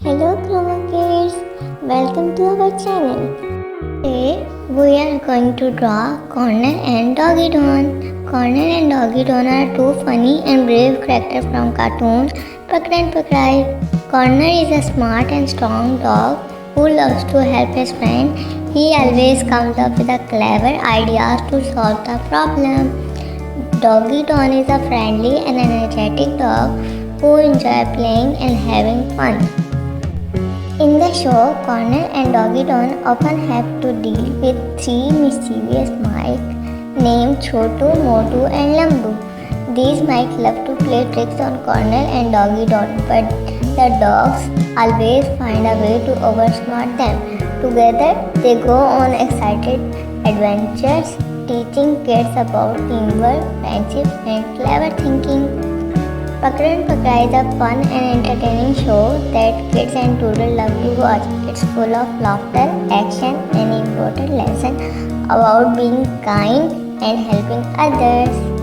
Hello Chroma Kids, welcome to our channel. Today we are going to draw Colonel and Doggy Don. Colonel and Doggy Don are two funny and brave characters from cartoon Pakdam Pakdai. Colonel is a smart and strong dog who loves to help his friend. He always comes up with a clever ideas to solve the problem. Doggy Don is a friendly and energetic dog who enjoys playing and having fun. In the show, Colonel and Doggy Don often have to deal with three mischievous mice named Chotu, Motu and Lambu. These mice love to play tricks on Colonel and Doggy Don, but the dogs always find a way to outsmart them. Together, they go on excited adventures, teaching kids about teamwork, friendship and clever thinking. Pakdam Pakdai is a fun and entertaining show that kids and toddlers love to watch. It's full of laughter, action, and important lessons about being kind and helping others.